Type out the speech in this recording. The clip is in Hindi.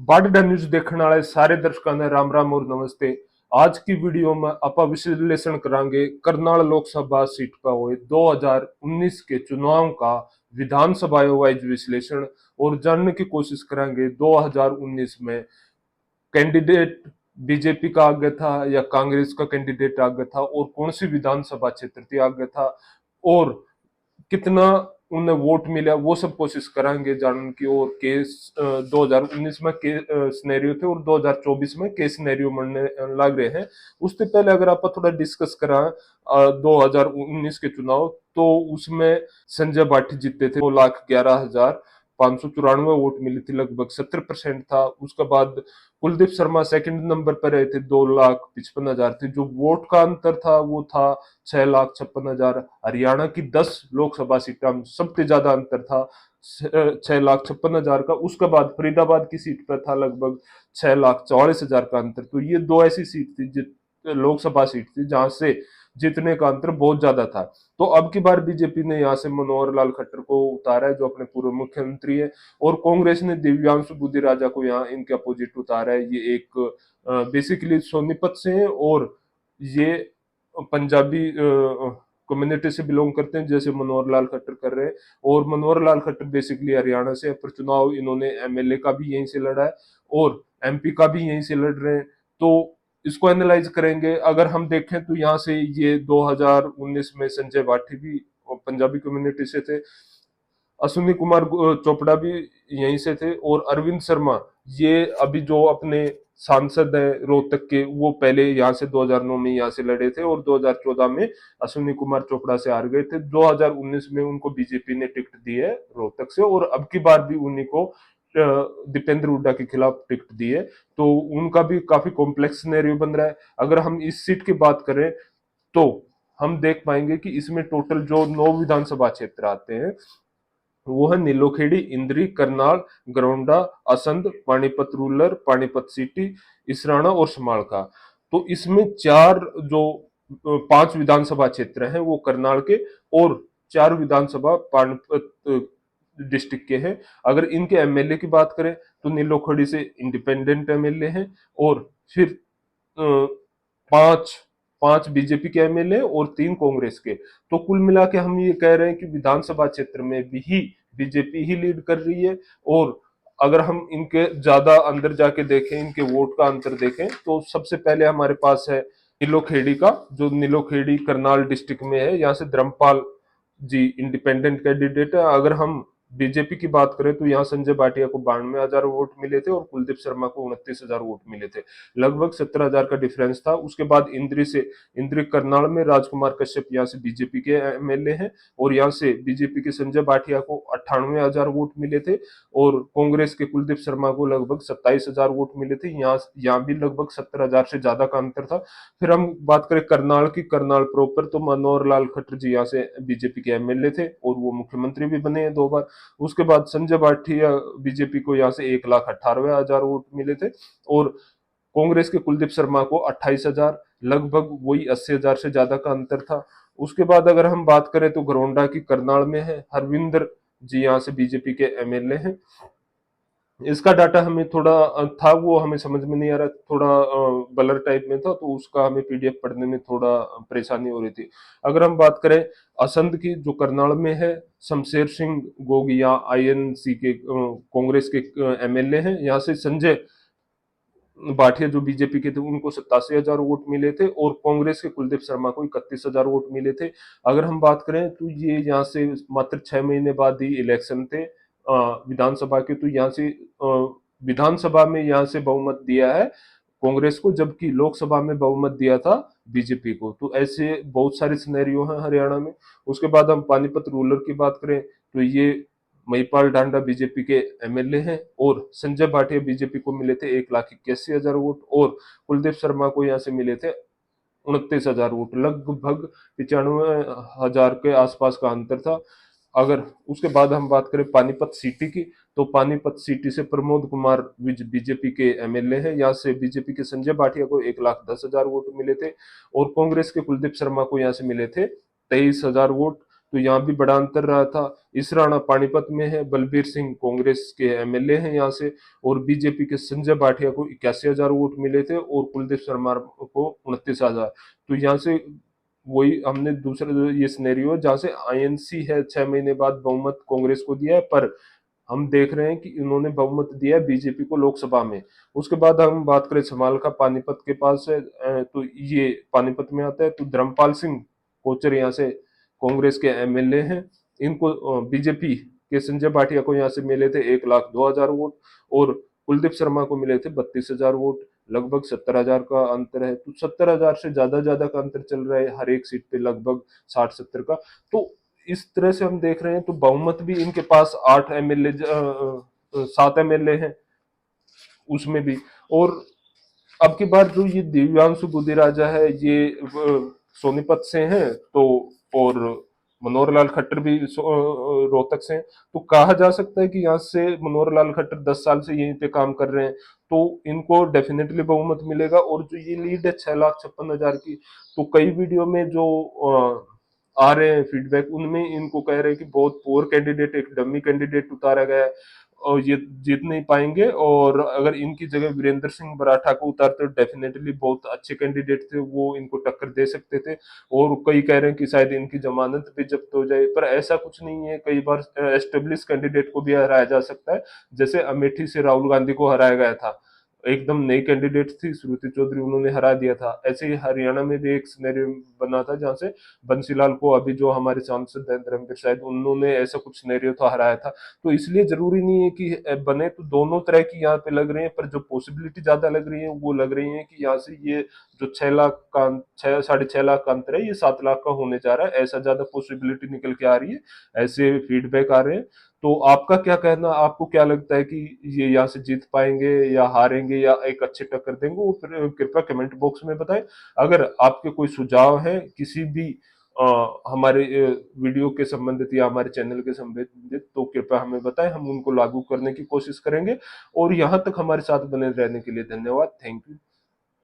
बाडडा न्यूज देखने वाले सारे दर्शकों ने राम राम और नमस्ते। आज की वीडियो में आप विश्लेषण करांगे करनाल लोकसभा सीट पर हुए 2019 के चुनाव का विधानसभा वाइज विश्लेषण और जानने की कोशिश करेंगे 2019 में कैंडिडेट बीजेपी का आगे था या कांग्रेस का कैंडिडेट आगे था और कौन सी विधानसभा क्षेत्र थी आगे था और कितना उन्हें वोट मिला, वो सब कोशिश करेंगे जानने की। और केस 2019 में के सिनेरियो थे और 2024 में के सिनेरियो बनने लग रहे हैं। उससे पहले अगर आप थोड़ा डिस्कस करा 2019 के चुनाव, तो उसमें संजय भाटी जीते थे। 2,11,594 वोट मिली थी, लगभग 70% था। उसके बाद कुलदीप शर्मा सेकंड नंबर पर रहे थे, 2,55,000 थे। जो वोट का अंतर था वो था 6,56,000। हरियाणा की 10 लोकसभा सीटा में सबसे ज्यादा अंतर था 6,56,000 का। उसके बाद फरीदाबाद की सीट पर था लगभग 6,44,000 का अंतर। तो ये दो ऐसी सीट थी, लोकसभा सीट थी जहां से जीतने का अंतर बहुत ज्यादा था। तो अब की बार बीजेपी ने यहाँ से मनोहर लाल खट्टर को उतारा है, जो अपने पूर्व मुख्यमंत्री है, और कांग्रेस ने दिव्यांशु बुद्धि राजा को यहाँ इनके अपोजिट उतारा है। ये एक बेसिकली सोनीपत से है और ये पंजाबी कम्युनिटी से बिलोंग करते हैं, जैसे मनोहर लाल खट्टर कर रहे हैं। और मनोहर लाल खट्टर बेसिकली हरियाणा से है, पर चुनाव इन्होंने एमएलए का भी यहीं से लड़ा है और एमपी का भी यहीं से लड़ रहे हैं। तो इसको एनालाइज करेंगे। अगर हम देखें तो यहाँ से ये 2019 में संजय भाटी भी पंजाबी कम्युनिटी से थे, अश्विनी कुमार चोपड़ा भी यहीं से थे, और अरविंद शर्मा ये अभी जो अपने सांसद है रोहतक के, वो पहले यहाँ से 2009 में यहाँ से लड़े थे और 2014 में अश्विनी कुमार चोपड़ा से हार गए थे। 2019 में उनको बीजेपी ने टिकट दी है रोहतक से, और अब की बार भी उन्हीं को दीपेंद्र हुड्डा के खिलाफ टिकट दी है। तो उनका भी काफी कॉम्प्लेक्स सिनेरियो बन रहा है। अगर हम इस सीट की बात करें तो हम देख पाएंगे कि इसमें टोटल जो 9 विधानसभा क्षेत्र आते हैं वो है नीलोखेड़ी, इंद्री, करनाल, गरोंडा, असंध, पानीपत रूरल, पानीपत सिटी, इसराना और समालखा। तो इसमें चार जो 5 विधानसभा क्षेत्र हैं वो करनाल के, और 4 विधानसभा पानीपत डिस्ट्रिक्ट के हैं। अगर इनके एमएलए की बात करें तो नीलोखेड़ी से इंडिपेंडेंट एमएलए हैं, और फिर पांच पांच बीजेपी के एमएलए और 3 कांग्रेस के। तो कुल मिला के हम ये कह रहे हैं कि विधानसभा क्षेत्र में भी ही बीजेपी ही लीड कर रही है। और अगर हम इनके ज्यादा अंदर जाके देखें, इनके वोट का अंतर देखें, तो सबसे पहले हमारे पास है नीलोखेड़ी का, जो नीलोखेड़ी करनाल डिस्ट्रिक्ट में है। यहाँ से धर्मपाल जी इंडिपेंडेंट कैंडिडेट है। अगर हम बीजेपी की बात करें तो यहाँ संजय भाटिया को 92,000 वोट मिले थे और कुलदीप शर्मा को 29,000 वोट मिले थे, लगभग 17,000 का डिफरेंस था। उसके बाद इंद्री करनाल में राजकुमार कश्यप यहाँ से बीजेपी के एमएलए हैं, और यहाँ से बीजेपी के संजय भाटिया को 98,000 वोट मिले थे, और कांग्रेस के कुलदीप शर्मा को लगभग 27,000 वोट मिले थे। यहाँ भी लगभग 70,000 से ज्यादा का अंतर था। फिर हम बात करें करनाल की, करनाल प्रॉपर, तो मनोहर लाल खट्टर जी यहाँ से बीजेपी के एमएलए थे और वो मुख्यमंत्री भी बने हैं 2 बार। उसके बाद संजय भाटिया बीजेपी को यहाँ से 1,98,000 वोट मिले थे, और कांग्रेस के कुलदीप शर्मा को 28,000, लगभग वही 80,000 से ज्यादा का अंतर था। उसके बाद अगर हम बात करें तो घरोंडा की करनाल में है, हरविंदर जी यहाँ से बीजेपी के एमएलए हैं। इसका डाटा हमें थोड़ा था, वो हमें समझ में नहीं आ रहा, थोड़ा ब्लर टाइप में था, तो उसका हमें पीडीएफ पढ़ने में थोड़ा परेशानी हो रही थी। अगर हम बात करें असंध की, जो करनाल में है, शमशेर सिंह गोगिया आईएनसी के कांग्रेस के एमएलए हैं। यहाँ से संजय भाटिया जो बीजेपी के थे उनको 87,000 वोट मिले थे, और कांग्रेस के कुलदीप शर्मा को 31,000 वोट मिले थे। अगर हम बात करें तो ये यहाँ से मात्र 6 महीने बाद ही इलेक्शन थे विधानसभा के, तो यहाँ से विधानसभा में यहाँ से बहुमत दिया है कांग्रेस को, जबकि लोकसभा में बहुमत दिया था बीजेपी को। तो ऐसे बहुत सारे सिनेरियो हैं हरियाणा में। उसके बाद हम पानीपत रूरल की बात करें तो ये महिपाल डांडा बीजेपी के एमएलए हैं, और संजय भाटिया बीजेपी को मिले थे 1,81,000 वोट, और कुलदीप शर्मा को यहाँ से मिले थे 29,000 वोट, लगभग 95,000 के आसपास का अंतर था। अगर उसके बाद हम बात करें पानीपत सिटी की, तो पानीपत सिटी से प्रमोद कुमार बीजेपी के एमएलए हैं। यहाँ से बीजेपी के संजय भाटिया को 1,10,000 वोट मिले थे, और कांग्रेस के कुलदीप शर्मा को यहाँ से मिले थे 23,000 वोट। तो यहाँ भी बड़ा अंतर रहा था। इसराना पानीपत में है, बलबीर सिंह कांग्रेस के एमएलए हैं यहाँ से, और बीजेपी के संजय भाटिया को 81,000 वोट मिले थे और कुलदीप शर्मा को 29,000। तो यहाँ से वही हमने दूसरा ये सिनेरियो जहाँ से आईएनसी है 6 महीने बाद बहुमत कांग्रेस को दिया है, पर हम देख रहे हैं कि इन्होंने बहुमत दिया है बीजेपी को लोकसभा में। उसके बाद हम बात करें समाल का, पानीपत के पास है, तो ये पानीपत में आता है। तो धर्मपाल सिंह कोचर यहाँ से कांग्रेस के एमएलए हैं, इनको बीजेपी के संजय भाटिया को यहाँ से मिले थे 1,02,000 वोट, और कुलदीप शर्मा को मिले थे 32,000 वोट। लगभग 70,000 का अंतर है। तो 70,000 से ज्यादा का अंतर चल रहा है हर एक सीट पे, लगभग 60-70 का। तो इस तरह से हम देख रहे हैं, तो बहुमत भी इनके पास 8 एमएलए, 7 एमएलए हैं उसमें भी। और अब की बार जो ये दिव्यांशु बुद्धिराजा है, ये सोनीपत से हैं, तो और मनोहर लाल खट्टर भी रोहतक से हैं। तो कहा जा सकता है कि यहाँ से मनोहर लाल खट्टर 10 साल से यहीं पे काम कर रहे हैं, तो इनको डेफिनेटली बहुमत मिलेगा। और जो ये लीड है 6,56,000 की, तो कई वीडियो में जो आ रहे हैं फीडबैक, उनमें इनको कह रहे हैं कि बहुत पुअर कैंडिडेट, एक डमी कैंडिडेट उतारा गया है और ये जीत नहीं पाएंगे। और अगर इनकी जगह वीरेंद्र सिंह बराठा को उतारते तो डेफिनेटली बहुत अच्छे कैंडिडेट थे, वो इनको टक्कर दे सकते थे। और कई कह रहे हैं कि शायद इनकी जमानत भी जब्त हो जाए, पर ऐसा कुछ नहीं है। कई बार एस्टेब्लिश कैंडिडेट को भी हराया जा सकता है, जैसे अमेठी से राहुल गांधी को हराया गया था, एकदम नई कैंडिडेट थी श्रुति चौधरी, उन्होंने हरा दिया था। ऐसे ही हरियाणा में भी एक सिनेरियो बना था जहां से बंसीलाल को, अभी जो हमारे सांसद हैं धर्मवीर, शायद उन्होंने ऐसा कुछ सिनेरियो था, हराया था। तो इसलिए जरूरी नहीं है कि बने, तो दोनों तरह की यहाँ पे लग रही है, पर जो पॉसिबिलिटी ज्यादा लग रही है वो लग रही है कि यहाँ से ये जो 6 लाख का 6-6.5 लाख का अंतर है, ये 7 लाख का होने जा रहा है, ऐसा ज्यादा पॉसिबिलिटी निकल के आ रही है, ऐसे फीडबैक आ रहे हैं। तो आपका क्या कहना, आपको क्या लगता है कि ये यहाँ से जीत पाएंगे या हारेंगे या एक अच्छे टक्कर देंगे, वो कृपया कमेंट बॉक्स में बताएं। अगर आपके कोई सुझाव है किसी भी हमारे वीडियो के संबंधित या हमारे चैनल के संबंधित, तो कृपया हमें बताएं, हम उनको लागू करने की कोशिश करेंगे। और यहाँ तक हमारे साथ बने रहने के लिए धन्यवाद। Thank you.